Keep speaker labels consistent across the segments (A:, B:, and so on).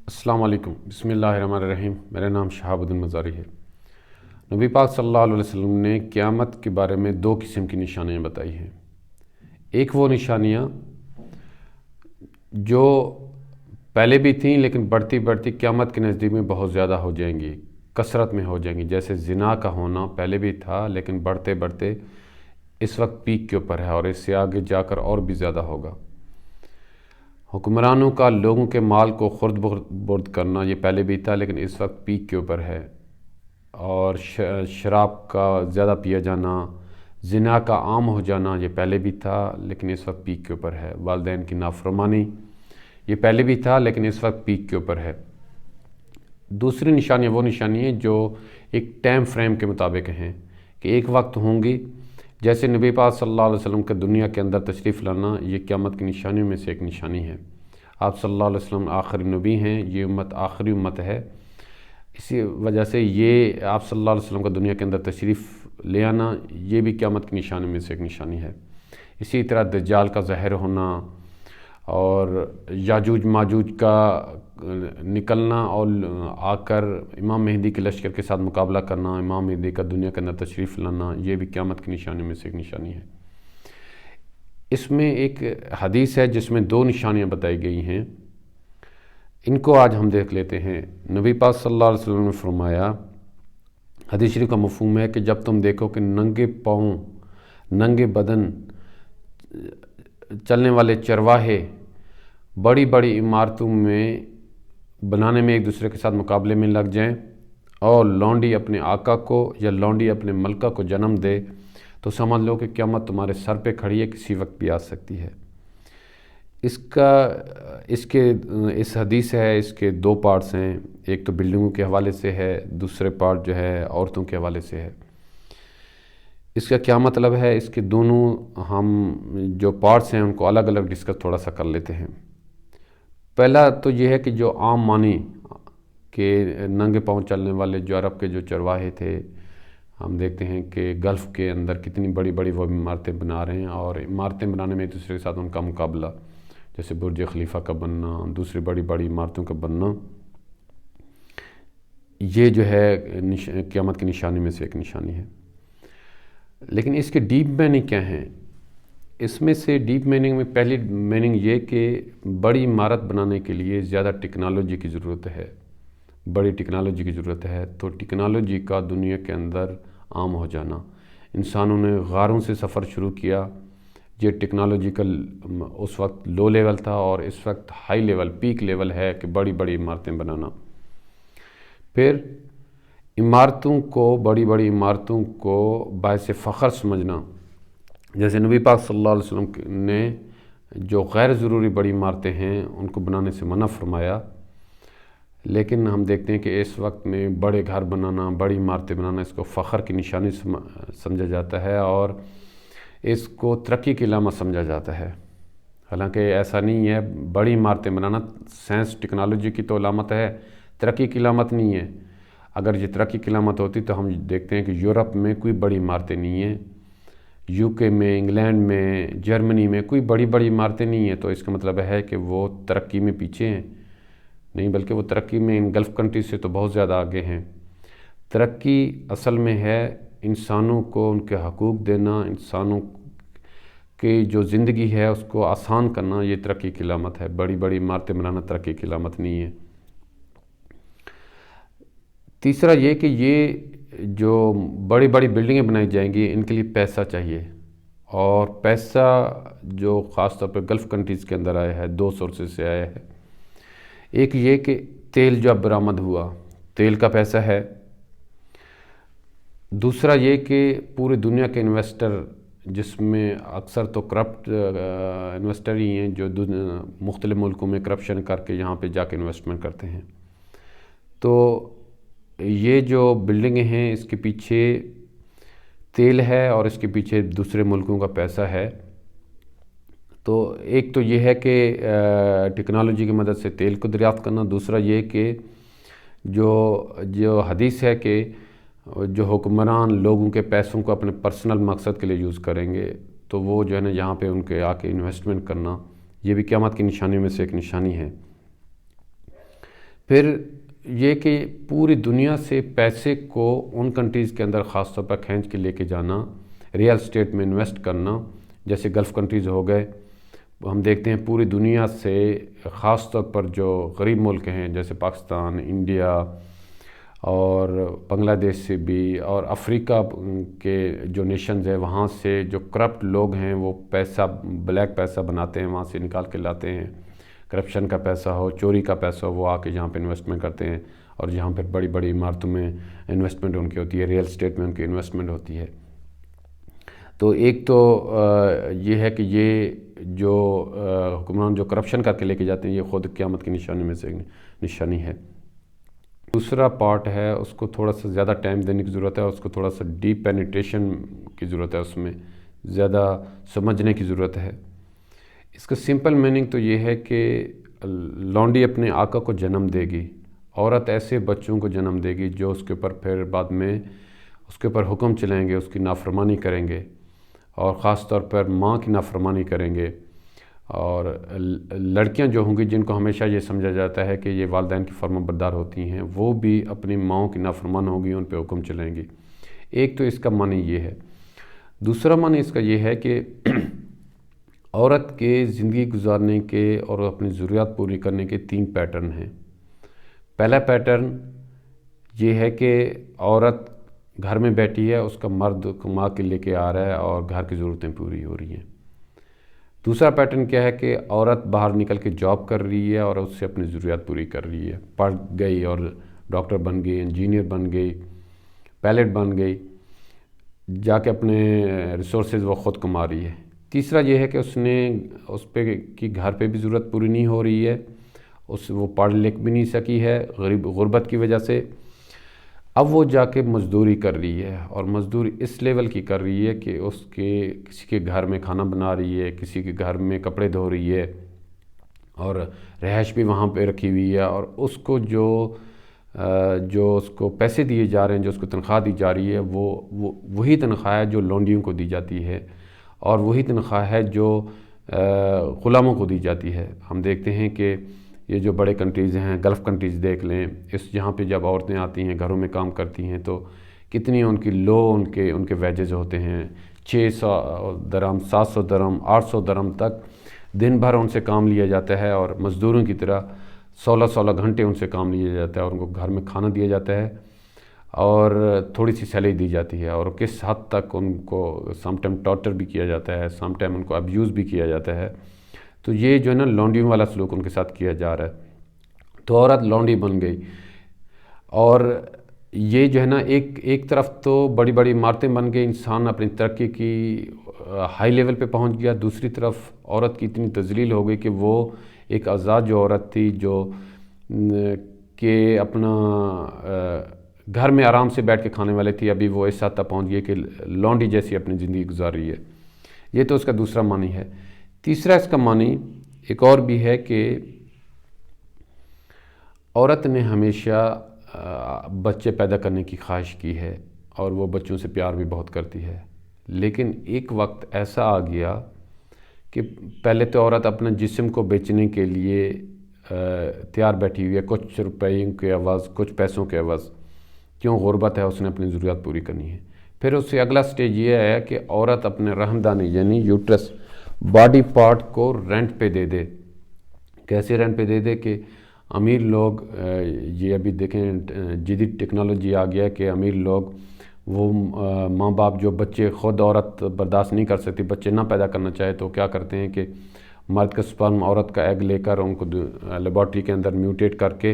A: السلام علیکم، بسم اللہ الرحمن الرحیم۔ میرا نام شہاب الدین مزاری ہے۔ نبی پاک صلی اللہ علیہ وسلم نے قیامت کے بارے میں 2 قسم کی نشانیاں بتائی ہیں۔ ایک وہ نشانیاں جو پہلے بھی تھیں لیکن بڑھتی بڑھتی قیامت کے نزدیک میں بہت زیادہ ہو جائیں گی، کثرت میں ہو جائیں گی۔ جیسے زنا کا ہونا پہلے بھی تھا لیکن بڑھتے بڑھتے اس وقت پیک کے اوپر ہے اور اس سے آگے جا کر اور بھی زیادہ ہوگا۔ حکمرانوں کا لوگوں کے مال کو خرد برد کرنا یہ پہلے بھی تھا لیکن اس وقت پیک کے اوپر ہے۔ اور شراب کا زیادہ پیا جانا، زنا کا عام ہو جانا یہ پہلے بھی تھا لیکن اس وقت پیک کے اوپر ہے۔ والدین کی نافرمانی یہ پہلے بھی تھا لیکن اس وقت پیک کے اوپر ہے۔ دوسری نشانیاں وہ نشانیاں جو ایک ٹائم فریم کے مطابق ہیں کہ ایک وقت ہوں گی، جیسے نبی پاک صلی اللہ علیہ وسلم کے دنیا کے اندر تشریف لانا یہ قیامت کی نشانیوں میں سے ایک نشانی ہے۔ آپ صلی اللہ علیہ وسلم آخری نبی ہیں، یہ امت آخری امت ہے، اسی وجہ سے یہ آپ صلی اللہ علیہ وسلم کا دنیا کے اندر تشریف لے آنا یہ بھی قیامت کی نشانیوں میں سے ایک نشانی ہے۔ اسی طرح دجال کا ظاہر ہونا اور یاجوج ماجوج کا نکلنا اور آ کر امام مہدی کے لشکر کے ساتھ مقابلہ کرنا، امام مہدی کا دنیا کے اندر تشریف لانا یہ بھی قیامت کی نشانیوں میں سے ایک نشانی ہے۔ اس میں ایک حدیث ہے جس میں 2 نشانیاں بتائی گئی ہیں، ان کو آج ہم دیکھ لیتے ہیں۔ نبی پاک صلی اللہ علیہ وسلم نے فرمایا، حدیث شریف کا مفہوم ہے کہ جب تم دیکھو کہ ننگے پاؤں ننگے بدن چلنے والے چرواہے بڑی بڑی عمارتوں میں بنانے میں ایک دوسرے کے ساتھ مقابلے میں لگ جائیں اور لونڈی اپنے آقا کو یا لونڈی اپنے ملکہ کو جنم دے تو سمجھ لو کہ قیامت تمہارے سر پہ کھڑی ہے، کسی وقت بھی آ سکتی ہے۔ اس حدیث ہے، اس کے 2 پارٹس ہیں، ایک تو بلڈنگوں کے حوالے سے ہے، دوسرے پارٹ جو ہے عورتوں کے حوالے سے ہے۔ اس کا کیا مطلب ہے؟ اس کے دونوں ہم جو پارٹس ہیں ان کو الگ الگ ڈسکس تھوڑا سا کر لیتے ہیں۔ پہلا تو یہ ہے کہ جو عام معنی کہ ننگے پاؤں چلنے والے جو عرب کے جو چرواہے تھے، ہم دیکھتے ہیں کہ گلف کے اندر کتنی بڑی بڑی وہ عمارتیں بنا رہے ہیں اور عمارتیں بنانے میں ایک دوسرے کے ساتھ ان کا مقابلہ، جیسے برج خلیفہ کا بننا، دوسری بڑی بڑی عمارتوں کا بننا، یہ جو ہے قیامت کی نشانی میں سے ایک نشانی ہے۔ لیکن اس کے ڈیپ میننگ کیا ہیں؟ اس میں سے ڈیپ میننگ میں پہلی میننگ یہ کہ بڑی عمارت بنانے کے لیے زیادہ ٹیکنالوجی کی ضرورت ہے، بڑی ٹیکنالوجی کی ضرورت ہے۔ تو ٹیکنالوجی کا دنیا کے اندر عام ہو جانا، انسانوں نے غاروں سے سفر شروع کیا، یہ ٹیکنالوجیکل اس وقت لو لیول تھا اور اس وقت ہائی لیول پیک لیول ہے کہ بڑی بڑی عمارتیں بنانا۔ پھر عمارتوں کو، بڑی بڑی عمارتوں کو باعث فخر سمجھنا، جیسے نبی پاک صلی اللہ علیہ وسلم نے جو غیر ضروری بڑی عمارتیں ہیں ان کو بنانے سے منع فرمایا، لیکن ہم دیکھتے ہیں کہ اس وقت میں بڑے گھر بنانا، بڑی عمارتیں بنانا اس کو فخر کی نشانی سمجھا جاتا ہے اور اس کو ترقی کی علامت سمجھا جاتا ہے۔ حالانکہ ایسا نہیں ہے، بڑی عمارتیں بنانا سائنس ٹیکنالوجی کی تو علامت ہے، ترقی کی علامت نہیں ہے۔ اگر یہ ترقی کی علامت ہوتی تو ہم دیکھتے ہیں کہ یورپ میں کوئی بڑی عمارتیں نہیں ہیں، یو کے میں، انگلینڈ میں، جرمنی میں کوئی بڑی بڑی عمارتیں نہیں ہیں، تو اس کا مطلب ہے کہ وہ ترقی میں پیچھے ہیں، نہیں بلکہ وہ ترقی میں ان گلف کنٹریز سے تو بہت زیادہ آگے ہیں۔ ترقی اصل میں ہے انسانوں کو ان کے حقوق دینا، انسانوں کی جو زندگی ہے اس کو آسان کرنا، یہ ترقی کی علامت ہے۔ بڑی بڑی عمارتیں بنانا ترقی کی علامت نہیں ہے۔ تیسرا یہ کہ یہ جو بڑی بڑی بلڈنگیں بنائی جائیں گی ان کے لیے پیسہ چاہیے، اور پیسہ جو خاص طور پہ گلف کنٹریز کے اندر آیا ہے 2 سورسز سے آیا ہے۔ ایک یہ کہ تیل جو اب برآمد ہوا، تیل کا پیسہ ہے۔ دوسرا یہ کہ پوری دنیا کے انویسٹر، جس میں اکثر تو کرپٹ انویسٹر ہی ہیں جو مختلف ملکوں میں کرپشن کر کے یہاں پہ جا کے انویسٹمنٹ کرتے ہیں، تو یہ جو بلڈنگیں ہیں اس کے پیچھے تیل ہے اور اس کے پیچھے دوسرے ملکوں کا پیسہ ہے۔ تو ایک تو یہ ہے کہ ٹیکنالوجی کی مدد سے تیل کو دریافت کرنا، دوسرا یہ کہ جو حدیث ہے کہ جو حکمران لوگوں کے پیسوں کو اپنے پرسنل مقصد کے لیے یوز کریں گے تو وہ جو ہے نا یہاں پہ ان کے آ کے انویسٹمنٹ کرنا، یہ بھی قیامت کی نشانی میں سے ایک نشانی ہے۔ پھر یہ کہ پوری دنیا سے پیسے کو ان کنٹریز کے اندر خاص طور پر کھینچ کے لے کے جانا، ریئل اسٹیٹ میں انویسٹ کرنا، جیسے گلف کنٹریز ہو گئے. ہم دیکھتے ہیں پوری دنیا سے خاص طور پر جو غریب ملک ہیں جیسے پاکستان، انڈیا اور بنگلہ دیش سے بھی، اور افریقہ کے جو نیشنز ہیں وہاں سے جو کرپٹ لوگ ہیں وہ پیسہ، بلیک پیسہ بناتے ہیں، وہاں سے نکال کے لاتے ہیں. کرپشن کا پیسہ ہو، چوری کا پیسہ ہو، وہ آ کے یہاں پہ انویسٹمنٹ کرتے ہیں، اور جہاں پہ بڑی بڑی عمارتوں میں انویسٹمنٹ ان کی ہوتی ہے، ریئل اسٹیٹ میں ان کی انویسٹمنٹ ہوتی ہے. تو ایک تو یہ ہے کہ یہ جو حکمران جو کرپشن کر کے لے کے جاتے ہیں، یہ خود قیامت کی نشانی میں سے نشانی ہے. دوسرا پارٹ ہے، اس کو تھوڑا سا زیادہ ٹائم دینے کی ضرورت ہے، اس کو تھوڑا سا ڈیپ پینیٹریشن کی ضرورت ہے، اس میں زیادہ سمجھنے کی ضرورت ہے. اس کا سمپل میننگ تو یہ ہے کہ لونڈی اپنے آقا کو جنم دے گی، عورت ایسے بچوں کو جنم دے گی جو اس کے اوپر پھر بعد میں اس کے اوپر حکم چلائیں گے، اس کی نافرمانی کریں گے، اور خاص طور پر ماں کی نافرمانی کریں گے. اور لڑکیاں جو ہوں گی جن کو ہمیشہ یہ سمجھا جاتا ہے کہ یہ والدین کی فرما بردار ہوتی ہیں، وہ بھی اپنی ماؤں کی نافرمان ہوگی، ان پہ حکم چلائیں گی. ایک تو اس کا معنی یہ ہے. دوسرا معنی اس کا یہ ہے کہ عورت کے زندگی گزارنے کے اور اپنی ضروریات پوری کرنے کے 3 پیٹرن ہیں. پہلا پیٹرن یہ ہے کہ عورت گھر میں بیٹھی ہے، اس کا مرد کما کے لے کے آ رہا ہے اور گھر کی ضرورتیں پوری ہو رہی ہیں. دوسرا پیٹرن کیا ہے کہ عورت باہر نکل کے جاب کر رہی ہے اور اس سے اپنی ضروریات پوری کر رہی ہے، پڑھ گئی اور ڈاکٹر بن گئی، انجینئر بن گئی، پائلٹ بن گئی، جا کے اپنے ریسورسز وہ خود کما رہی ہے. تیسرا یہ ہے کہ اس پہ کی گھر پہ بھی ضرورت پوری نہیں ہو رہی ہے، وہ پڑھ لکھ بھی نہیں سکی ہے غربت کی وجہ سے. اب وہ جا کے مزدوری کر رہی ہے، اور مزدوری اس لیول کی کر رہی ہے کہ کسی کے گھر میں کھانا بنا رہی ہے، کسی کے گھر میں کپڑے دھو رہی ہے، اور رہائش بھی وہاں پہ رکھی ہوئی ہے. اور اس کو جو اس کو پیسے دیے جا رہے ہیں، جو اس کو تنخواہ دی جا رہی ہے، وہی تنخواہ ہے جو لونڈیوں کو دی جاتی ہے، اور وہی تنخواہ ہے جو غلاموں کو دی جاتی ہے. ہم دیکھتے ہیں کہ یہ جو بڑے کنٹریز ہیں، گلف کنٹریز دیکھ لیں، یہاں پہ جب عورتیں آتی ہیں گھروں میں کام کرتی ہیں تو کتنی ان کی ان کے ویجز ہوتے ہیں، 600 درہم، 700 درہم، 800 درہم تک دن بھر ان سے کام لیا جاتا ہے، اور مزدوروں کی طرح 16 گھنٹے ان سے کام لیا جاتا ہے، اور ان کو گھر میں کھانا دیا جاتا ہے اور تھوڑی سی سیلری دی جاتی ہے. اور کس حد تک ان کو سم ٹائم ٹارچر بھی کیا جاتا ہے، سم ٹائم ان کو ابیوز بھی کیا جاتا ہے. تو یہ جو ہے نا لونڈیوں والا سلوک ان کے ساتھ کیا جا رہا ہے. تو عورت لونڈی بن گئی، اور یہ جو ہے نا ایک طرف تو بڑی بڑی عمارتیں بن گئی، انسان اپنی ترقی کی ہائی لیول پہ پہنچ گیا. دوسری طرف عورت کی اتنی تذلیل ہو گئی کہ وہ ایک آزاد جو عورت تھی، جو کہ اپنا گھر میں آرام سے بیٹھ کے کھانے والے تھی، ابھی وہ اس حد تک پہنچ گئی کہ لونڈی جیسی اپنی زندگی گزار رہی ہے. یہ تو اس کا دوسرا معنی ہے. تیسرا اس کا معنی ایک اور بھی ہے کہ عورت نے ہمیشہ بچے پیدا کرنے کی خواہش کی ہے، اور وہ بچوں سے پیار بھی بہت کرتی ہے. لیکن ایک وقت ایسا آ گیا کہ پہلے تو عورت اپنے جسم کو بیچنے کے لیے تیار بیٹھی ہوئی ہے، کچھ روپیوں کے عوض، کچھ پیسوں کے عوض. کیوں؟ غربت ہے، اس نے اپنی ضروریات پوری کرنی ہے. پھر اس سے اگلا سٹیج یہ ہے کہ عورت اپنے رحمدانی یعنی یوٹرس باڈی پارٹ کو رینٹ پہ دے دے. کیسے رینٹ پہ دے دے کہ امیر لوگ، یہ ابھی دیکھیں جدید ٹیکنالوجی آ گیا کہ امیر لوگ وہ ماں باپ جو بچے خود عورت برداشت نہیں کر سکتی، بچے نہ پیدا کرنا چاہے، تو کیا کرتے ہیں کہ مرد کا سپرم عورت کا ایگ لے کر ان کو لیبارٹری کے اندر میوٹیٹ کر کے،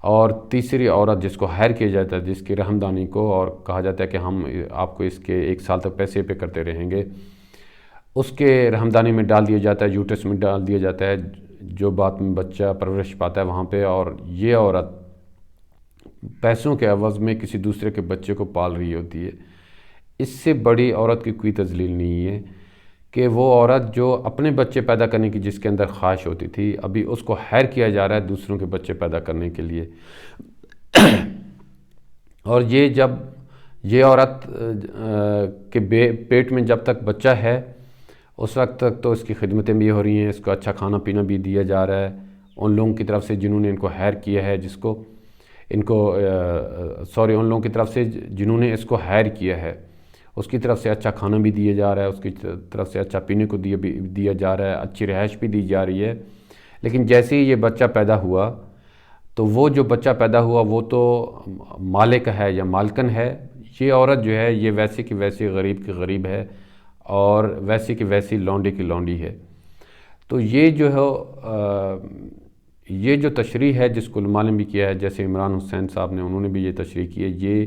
A: اور تیسری عورت جس کو ہائر کیا جاتا ہے، جس کی رحمدانی کو، اور کہا جاتا ہے کہ ہم آپ کو اس کے 1 سال تک پیسے پے کرتے رہیں گے، اس کے رحمدانی میں ڈال دیا جاتا ہے، یوٹرس میں ڈال دیا جاتا ہے، جو بعد میں بچہ پرورش پاتا ہے وہاں پہ. اور یہ عورت پیسوں کے عوض میں کسی دوسرے کے بچے کو پال رہی ہوتی ہے. اس سے بڑی عورت کی کوئی تذلیل نہیں ہے کہ وہ عورت جو اپنے بچے پیدا کرنے کی جس کے اندر خواہش ہوتی تھی، ابھی اس کو ہائر کیا جا رہا ہے دوسروں کے بچے پیدا کرنے کے لیے. اور جب یہ عورت کے پیٹ میں جب تک بچہ ہے، اس وقت تک تو اس کی خدمتیں بھی ہو رہی ہیں، اس کو اچھا کھانا پینا بھی دیا جا رہا ہے، ان لوگوں کی طرف سے جنہوں نے ان کو ہائر کیا ہے، ان لوگوں کی طرف سے جنہوں نے اس کو ہائر کیا ہے، اس کی طرف سے اچھا کھانا بھی دیا جا رہا ہے، اس کی طرف سے اچھا پینے کو دیا جا رہا ہے، اچھی رہائش بھی دی جا رہی ہے۔ لیکن جیسے ہی یہ بچہ پیدا ہوا تو وہ جو بچہ پیدا ہوا وہ تو مالک ہے یا مالکن ہے، یہ عورت جو ہے یہ ویسے کی ویسی غریب کی غریب ہے اور ویسے کی ویسی لونڈی کی لونڈی ہے۔ تو یہ جو ہے یہ جو تشریح ہے جس کو علماء نے بھی کیا ہے، جیسے عمران حسین صاحب نے، انہوں نے بھی یہ تشریح کی ہے، یہ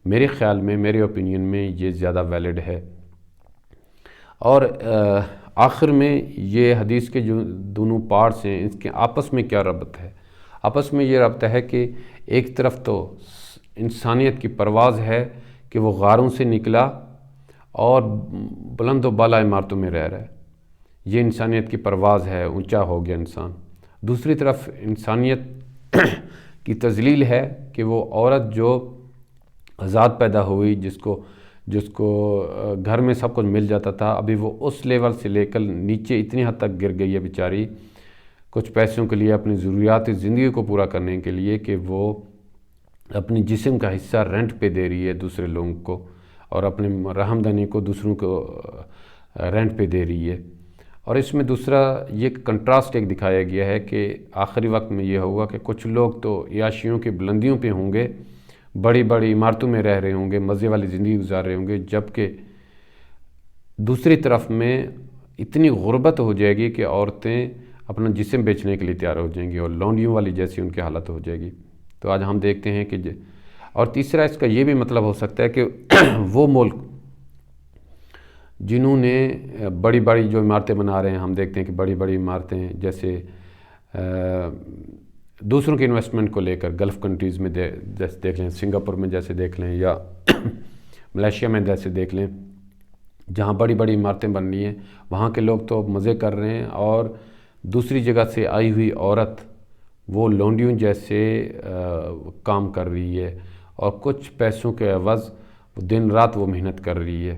A: میرے خیال میں، میرے اوپینین میں یہ زیادہ ویلڈ ہے۔ اور آخر میں یہ حدیث کے جو دونوں پارٹس ہیں اس کے آپس میں کیا ربط ہے؟ آپس میں یہ ربط ہے کہ ایک طرف تو انسانیت کی پرواز ہے کہ وہ غاروں سے نکلا اور بلند و بالا عمارتوں میں رہ رہا ہے، یہ انسانیت کی پرواز ہے، اونچا ہو گیا انسان۔ دوسری طرف انسانیت کی تذلیل ہے کہ وہ عورت جو آزاد پیدا ہوئی، جس کو گھر میں سب کچھ مل جاتا تھا، ابھی وہ اس لیول سے لے کر نیچے اتنی حد تک گر گئی ہے بیچاری، کچھ پیسوں کے لیے، اپنی ضروریات زندگی کو پورا کرنے کے لیے، کہ وہ اپنی جسم کا حصہ رینٹ پہ دے رہی ہے دوسرے لوگوں کو، اور اپنے رحمدانی کو دوسروں کو رینٹ پہ دے رہی ہے۔ اور اس میں دوسرا یہ کنٹراسٹ ایک دکھایا گیا ہے کہ آخری وقت میں یہ ہوگا کہ کچھ لوگ تو عیاشیوں کی بلندیوں پہ ہوں گے، بڑی بڑی عمارتوں میں رہ رہے ہوں گے، مزے والی زندگی گزار رہے ہوں گے، جبکہ دوسری طرف میں اتنی غربت ہو جائے گی کہ عورتیں اپنا جسم بیچنے کے لیے تیار ہو جائیں گی اور لونڈیوں والی جیسی ان کی حالت ہو جائے گی۔ تو آج ہم دیکھتے ہیں کہ اور تیسرا اس کا یہ بھی مطلب ہو سکتا ہے کہ وہ ملک جنہوں نے بڑی بڑی جو عمارتیں بنا رہے ہیں، ہم دیکھتے ہیں کہ بڑی بڑی عمارتیں جیسے دوسروں کے انویسٹمنٹ کو لے کر گلف کنٹریز میں جیسے دیکھ لیں، سنگاپور میں جیسے دیکھ لیں، یا ملیشیا میں جیسے دیکھ لیں، جہاں بڑی بڑی عمارتیں بن رہی ہیں، وہاں کے لوگ تو مزے کر رہے ہیں، اور دوسری جگہ سے آئی ہوئی عورت وہ لونڈیوں جیسے کام کر رہی ہے، اور کچھ پیسوں کے عوض دن رات وہ محنت کر رہی ہے۔